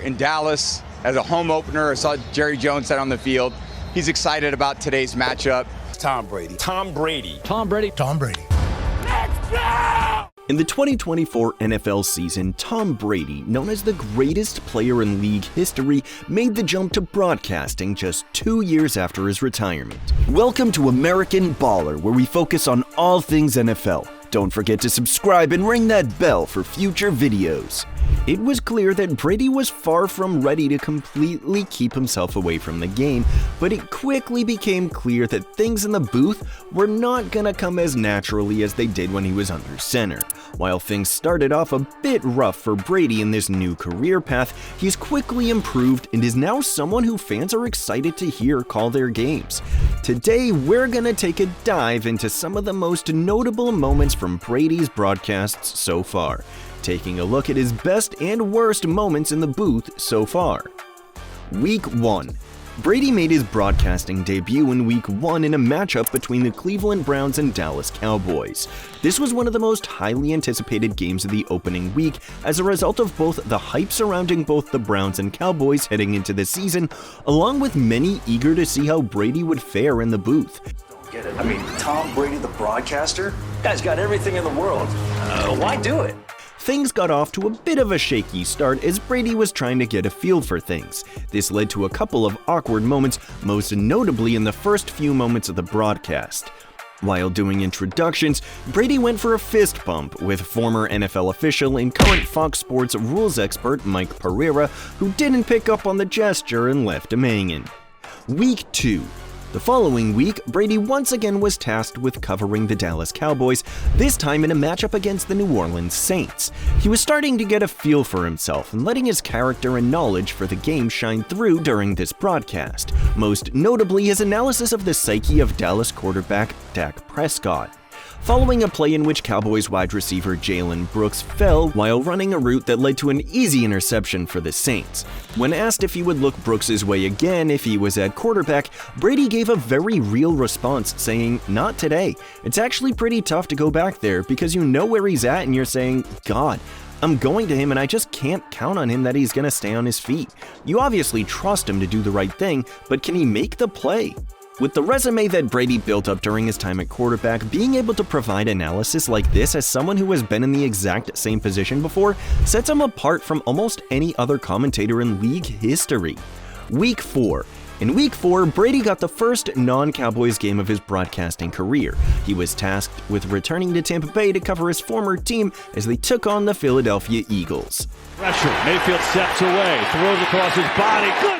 In Dallas, as a home opener, I saw Jerry Jones out on the field. He's excited about today's matchup. Tom Brady. Tom Brady. Tom Brady. Tom Brady. Let's go! In the 2024 NFL season, Tom Brady, known as the greatest player in league history, made the jump to broadcasting just 2 years after his retirement. Welcome to American Baller, where we focus on all things NFL. Don't forget to subscribe and ring that bell for future videos. It was clear that Brady was far from ready to completely keep himself away from the game, but it quickly became clear that things in the booth were not gonna come as naturally as they did when he was under center. While things started off a bit rough for Brady in this new career path, he's quickly improved and is now someone who fans are excited to hear call their games. Today, we're gonna take a dive into some of the most notable moments from Brady's broadcasts so far, taking a look at his best and worst moments in the booth so far. Week 1. Brady made his broadcasting debut in Week 1 in a matchup between the Cleveland Browns and Dallas Cowboys. This was one of the most highly anticipated games of the opening week as a result of both the hype surrounding both the Browns and Cowboys heading into the season, along with many eager to see how Brady would fare in the booth. Get it? I mean, Tom Brady, the broadcaster? Guy's got everything in the world. Why do it? Things got off to a bit of a shaky start as Brady was trying to get a feel for things. This led to a couple of awkward moments, most notably in the first few moments of the broadcast. While doing introductions, Brady went for a fist bump with former NFL official and current Fox Sports rules expert Mike Pereira, who didn't pick up on the gesture and left him hanging. Week 2. The following week, Brady once again was tasked with covering the Dallas Cowboys, this time in a matchup against the New Orleans Saints. He was starting to get a feel for himself and letting his character and knowledge for the game shine through during this broadcast, most notably his analysis of the psyche of Dallas quarterback Dak Prescott. Following a play in which Cowboys wide receiver Jalen Brooks fell while running a route that led to an easy interception for the Saints. When asked if he would look Brooks' way again if he was at quarterback, Brady gave a very real response saying, "Not today. It's actually pretty tough to go back there because you know where he's at and you're saying, God, I'm going to him and I just can't count on him that he's going to stay on his feet. You obviously trust him to do the right thing, but can he make the play?" With the resume that Brady built up during his time at quarterback, being able to provide analysis like this as someone who has been in the exact same position before sets him apart from almost any other commentator in league history. Week 4. In Week 4, Brady got the first non-Cowboys game of his broadcasting career. He was tasked with returning to Tampa Bay to cover his former team as they took on the Philadelphia Eagles. Pressure. Mayfield steps away, throws across his body. Good!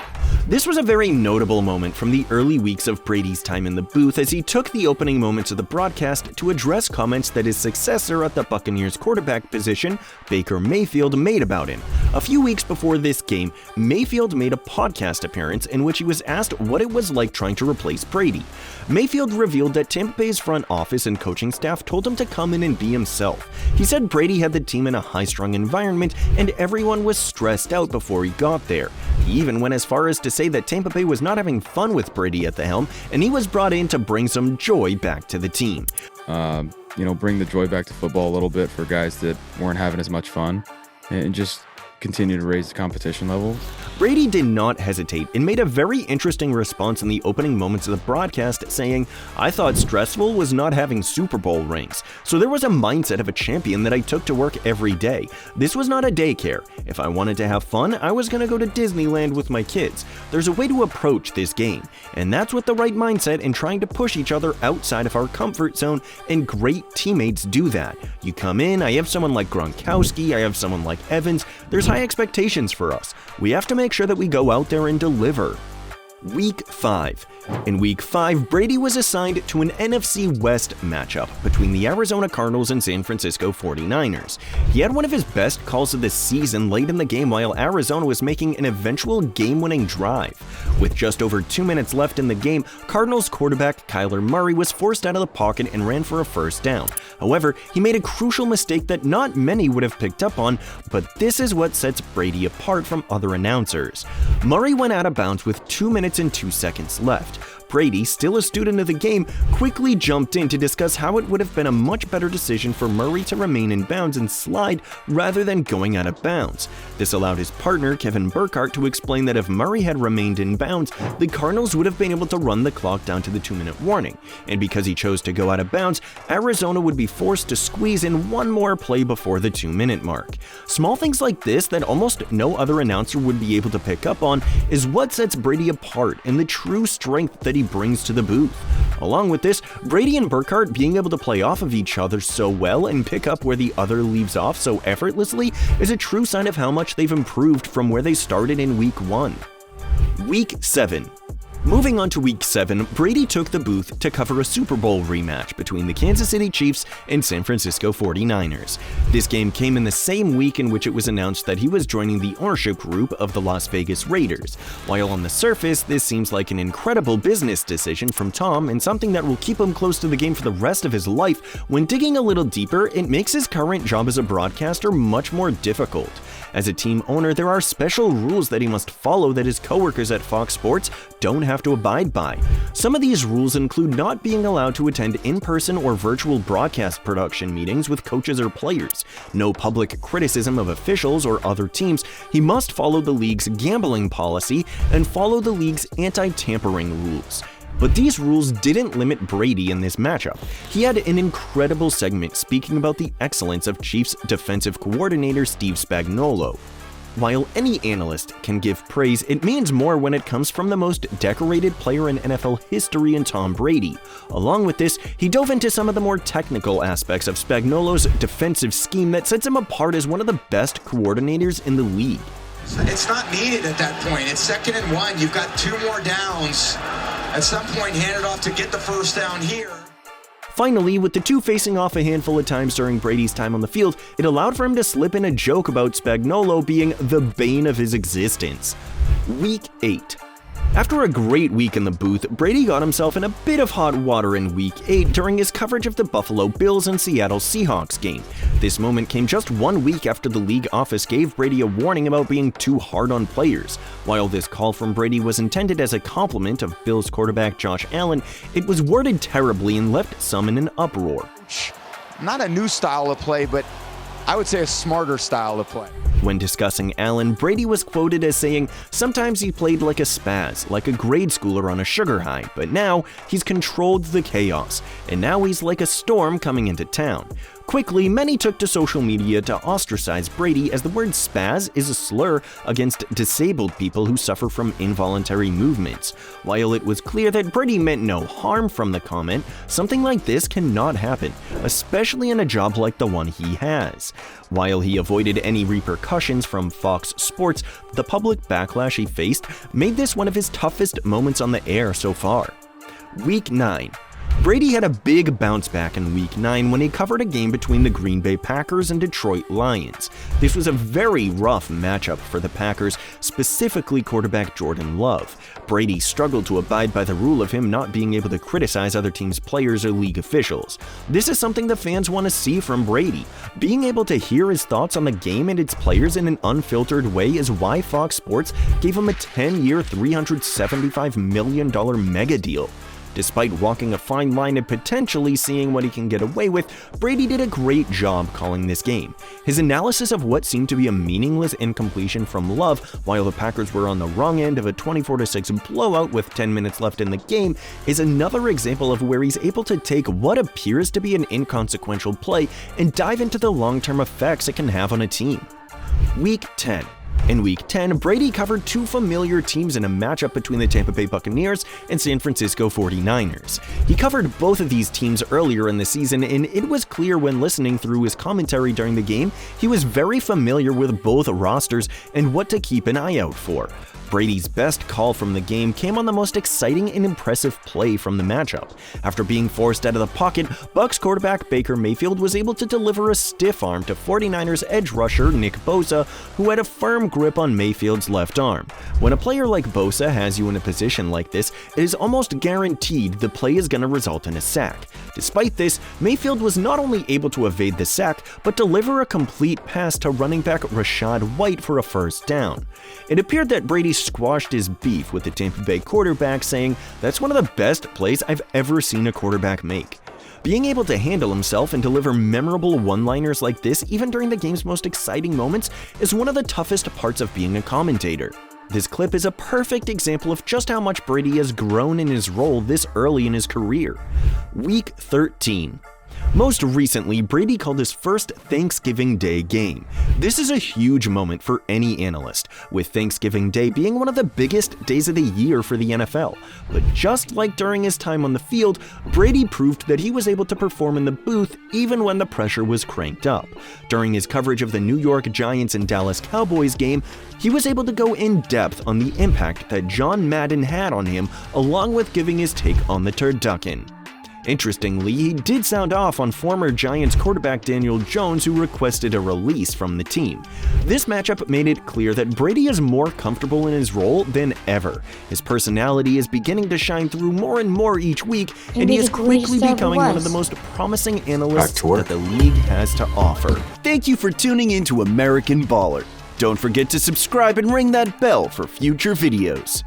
This was a very notable moment from the early weeks of Brady's time in the booth as he took the opening moments of the broadcast to address comments that his successor at the Buccaneers quarterback position, Baker Mayfield, made about him. A few weeks before this game, Mayfield made a podcast appearance in which he was asked what it was like trying to replace Brady. Mayfield revealed that Tampa Bay's front office and coaching staff told him to come in and be himself. He said Brady had the team in a high-strung environment and everyone was stressed out before he got there. He even went as far as to say that Tampa Bay was not having fun with Brady at the helm, and he was brought in to bring some joy back to the team. Bring the joy back to football a little bit for guys that weren't having as much fun, and just continue to raise the competition level. Brady did not hesitate and made a very interesting response in the opening moments of the broadcast, saying, "I thought stressful was not having Super Bowl rings, so there was a mindset of a champion that I took to work every day. This was not a daycare. If I wanted to have fun, I was going to go to Disneyland with my kids. There's a way to approach this game, and that's with the right mindset and trying to push each other outside of our comfort zone, and great teammates do that. You come in, I have someone like Gronkowski, I have someone like Evans, there's high expectations for us. We have to make sure that we go out there and deliver." Week 5. In Week 5, Brady was assigned to an NFC West matchup between the Arizona Cardinals and San Francisco 49ers. He had one of his best calls of the season late in the game while Arizona was making an eventual game-winning drive. With just over 2 minutes left in the game, Cardinals quarterback Kyler Murray was forced out of the pocket and ran for a first down. However, he made a crucial mistake that not many would have picked up on, but this is what sets Brady apart from other announcers. Murray went out of bounds with 2 minutes and 2 seconds left. Brady, still a student of the game, quickly jumped in to discuss how it would have been a much better decision for Murray to remain in bounds and slide rather than going out of bounds. This allowed his partner, Kevin Burkhardt, to explain that if Murray had remained in bounds, the Cardinals would have been able to run the clock down to the 2-minute warning, and because he chose to go out of bounds, Arizona would be forced to squeeze in one more play before the 2-minute mark. Small things like this that almost no other announcer would be able to pick up on is what sets Brady apart and the true strength that he brings to the booth. Along with this, Brady and Burkhardt being able to play off of each other so well and pick up where the other leaves off so effortlessly is a true sign of how much they've improved from where they started in Week 1. Week 7. Moving on to Week 7, Brady took the booth to cover a Super Bowl rematch between the Kansas City Chiefs and San Francisco 49ers. This game came in the same week in which it was announced that he was joining the ownership group of the Las Vegas Raiders. While on the surface, this seems like an incredible business decision from Tom and something that will keep him close to the game for the rest of his life, when digging a little deeper, it makes his current job as a broadcaster much more difficult. As a team owner, there are special rules that he must follow that his coworkers at Fox Sports don't have to abide by. Some of these rules include not being allowed to attend in-person or virtual broadcast production meetings with coaches or players, no public criticism of officials or other teams, he must follow the league's gambling policy, and follow the league's anti-tampering rules. But these rules didn't limit Brady in this matchup. He had an incredible segment speaking about the excellence of Chiefs defensive coordinator Steve Spagnuolo. While any analyst can give praise, it means more when it comes from the most decorated player in NFL history in Tom Brady. Along with this, he dove into some of the more technical aspects of Spagnuolo's defensive scheme that sets him apart as one of the best coordinators in the league. It's not needed at that point. It's 2nd and 1. You've got 2 more downs. At some point, hand it off to get the first down here. Finally, with the two facing off a handful of times during Brady's time on the field, it allowed for him to slip in a joke about Spagnuolo being the bane of his existence. Week 8. After a great week in the booth, Brady got himself in a bit of hot water in Week 8 during his coverage of the Buffalo Bills and Seattle Seahawks game. This moment came just 1 week after the league office gave Brady a warning about being too hard on players. While this call from Brady was intended as a compliment of Bills quarterback Josh Allen, it was worded terribly and left some in an uproar. Not a new style of play, but I would say a smarter style of play. When discussing Allen, Brady was quoted as saying, "Sometimes he played like a spaz, like a grade schooler on a sugar high, but now he's controlled the chaos, and now he's like a storm coming into town." Quickly, many took to social media to ostracize Brady as the word spaz is a slur against disabled people who suffer from involuntary movements. While it was clear that Brady meant no harm from the comment, something like this cannot happen, especially in a job like the one he has. While he avoided any repercussions from Fox Sports, the public backlash he faced made this one of his toughest moments on the air so far. Week 9. Brady had a big bounce back in Week 9 when he covered a game between the Green Bay Packers and Detroit Lions. This was a very rough matchup for the Packers, specifically quarterback Jordan Love. Brady struggled to abide by the rule of him not being able to criticize other teams' players or league officials. This is something the fans want to see from Brady. Being able to hear his thoughts on the game and its players in an unfiltered way is why Fox Sports gave him a 10-year, $375 million mega deal. Despite walking a fine line and potentially seeing what he can get away with, Brady did a great job calling this game. His analysis of what seemed to be a meaningless incompletion from Love while the Packers were on the wrong end of a 24-6 blowout with 10 minutes left in the game is another example of where he's able to take what appears to be an inconsequential play and dive into the long-term effects it can have on a team. Week 10. In Week 10, Brady covered two familiar teams in a matchup between the Tampa Bay Buccaneers and San Francisco 49ers. He covered both of these teams earlier in the season, and it was clear when listening through his commentary during the game, he was very familiar with both rosters and what to keep an eye out for. Brady's best call from the game came on the most exciting and impressive play from the matchup. After being forced out of the pocket, Bucs quarterback Baker Mayfield was able to deliver a stiff arm to 49ers edge rusher Nick Bosa, who had a firm grip on Mayfield's left arm. When a player like Bosa has you in a position like this, it is almost guaranteed the play is going to result in a sack. Despite this, Mayfield was not only able to evade the sack, but deliver a complete pass to running back Rachaad White for a first down. It appeared that Brady's squashed his beef with the Tampa Bay quarterback, saying, "That's one of the best plays I've ever seen a quarterback make." Being able to handle himself and deliver memorable one-liners like this even during the game's most exciting moments is one of the toughest parts of being a commentator. This clip is a perfect example of just how much Brady has grown in his role this early in his career. Week 13. Most recently, Brady called his first Thanksgiving Day game. This is a huge moment for any analyst, with Thanksgiving Day being one of the biggest days of the year for the NFL. But just like during his time on the field, Brady proved that he was able to perform in the booth even when the pressure was cranked up. During his coverage of the New York Giants and Dallas Cowboys game, he was able to go in depth on the impact that John Madden had on him, along with giving his take on the turducken. Interestingly, he did sound off on former Giants quarterback Daniel Jones, who requested a release from the team. This matchup made it clear that Brady is more comfortable in his role than ever. His personality is beginning to shine through more and more each week, and he is quickly becoming one of the most promising analysts that the league has to offer. Thank you for tuning in to American Baller. Don't forget to subscribe and ring that bell for future videos.